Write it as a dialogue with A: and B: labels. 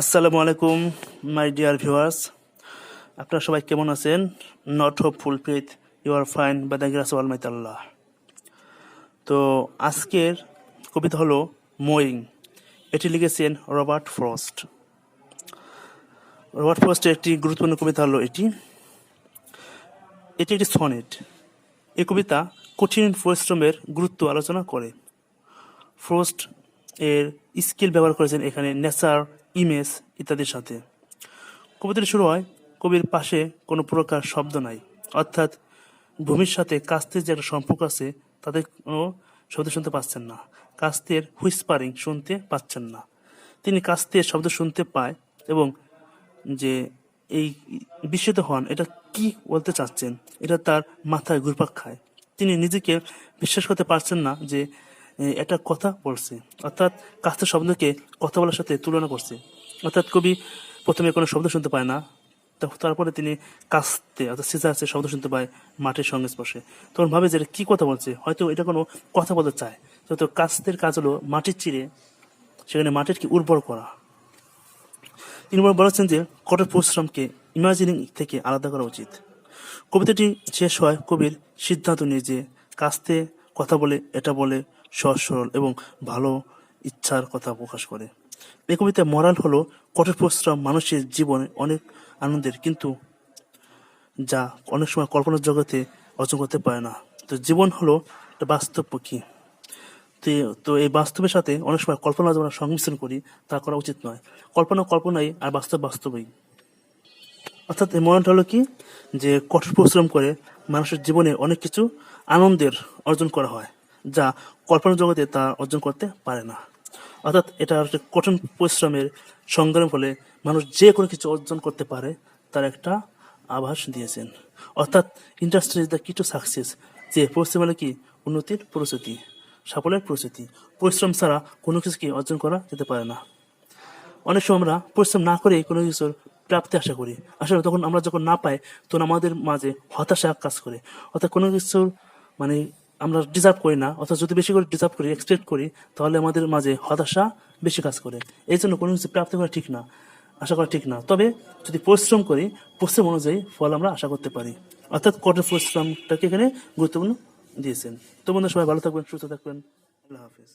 A: আসসালামু আলাইকুম my dear viewers, আপনারা সবাই কেমন আছেন? Not hopeful faith you are fine by the grace of almighty আল্লাহ। তো আজকের কবিতা হলো মোয়িং। এটি লিখেছেন রবার্ট ফ্রস্ট। রবার্ট ফ্রস্টের একটি গুরুত্বপূর্ণ কবিতা হলো এটি একটি সনেট। এই কবিতা কঠিন পরিশ্রমের গুরুত্ব আলোচনা করে। ফ্রস্ট এর স্কিল ব্যবহার করেছেন এখানে নেচার, ইমেজ ইত্যাদির সাথে। কবিতাটি শুরু হয়, কবির পাশে কোনো প্রকার শব্দ নাই, অর্থাৎ ভূমির সাথে কাস্তের যে একটা সম্পর্ক আছে তাদের কোনো শব্দ শুনতে পাচ্ছেন না। কাস্তের হুইসপারিং শুনতে পাচ্ছেন না। তিনি কাস্তের শব্দ শুনতে পায় এবং যে এই বিস্মিত হন, এটা কি বলতে চাচ্ছেন, এটা তার মাথায় ঘুরপাক খায়। তিনি নিজেকে বিশ্বাস করতে পারছেন না যে এটা কথা বলছে, অর্থাৎ কাস্তের শব্দকে কথা বলার সাথে তুলনা করছে। অর্থাৎ কবি প্রথমে কোনো শব্দ শুনতে পায় না, তারপরে তিনি কাস্তে অর্থাৎ সিজার্সে শব্দ শুনতে পায় মাটির সংস্পর্শে। তখন ভাবে যে এটা কি কথা বলছে, হয়তো এটা কোনো কথা বলতে চায়। তো কাস্তের কাজ হলো মাটির চিরে সেখানে মাটির কি উর্বর করা। তিনি বলেছেন যে কঠোর পরিশ্রমকে ইমাজিনিং থেকে আলাদা করা উচিত। কবিতাটি শেষ হয় কবির সিদ্ধান্ত নিয়ে যে কাস্তে কথা বলে, এটা বলে সহজ সরল এবং ভালো ইচ্ছার কথা প্রকাশ করে। এই কবিতার মরাল হলো কঠোর পরিশ্রম মানুষের জীবনে অনেক আনন্দের, কিন্তু যা অনেক সময় কল্পনার জগতে অর্জন করতে পারে না। তো জীবন হলো একটা বাস্তব পক্ষী। তো এই বাস্তবের সাথে অনেক সময় কল্পনা আমরা সংমিশ্রণ করি, তা করা উচিত নয়। কল্পনা কল্পনাই আর বাস্তব বাস্তবই। অর্থাৎ এই মরণটা হলো কি, যে কঠোর পরিশ্রম করে মানুষের জীবনে অনেক কিছু আনন্দের অর্জন করা হয়, যা কল্পনা জগতে তা অর্জন করতে পারে না। অর্থাৎ এটা একটা কঠিন পরিশ্রমের সংগ্রাম ফলে মানুষ যে কোনো কিছু অর্জন করতে পারে তার একটা আভাস দিয়েছেন। অর্থাৎ ইন্ডাস্ট্রি ইজ দ্য কি টু সাকসেস, যে পরিশ্রম হলে কি উন্নতির প্রস্তুতি, সাফল্যের প্রস্তুতি। পরিশ্রম ছাড়া কোনো কিছুকে অর্জন করা যেতে পারে না। অনেক সময় আমরা পরিশ্রম না করে কোনো কিছুর প্রাপ্তি আশা করি, আসলে তখন আমরা যখন না পাই তখন আমাদের মাঝে হতাশা কাজ করে। অর্থাৎ কোনো কিছুর মানে আমরা ডিজার্ভ করি না, অর্থাৎ যদি বেশি করে ডিজার্ভ করি, এক্সপেক্ট করি, তাহলে আমাদের মাঝে হতাশা বেশি কাজ করে। এই জন্য কোনো কিছু প্রাপ্তি করা ঠিক না, আশা করা ঠিক না। তবে যদি পরিশ্রম করি, পরিশ্রম অনুযায়ী ফল আমরা আশা করতে পারি। অর্থাৎ কঠোর পরিশ্রমটাকে এখানে গুরুত্বপূর্ণ দিয়েছেন। তো বন্ধুরা, সবাই ভালো থাকবেন, সুস্থ থাকবেন। আল্লাহ হাফিজ।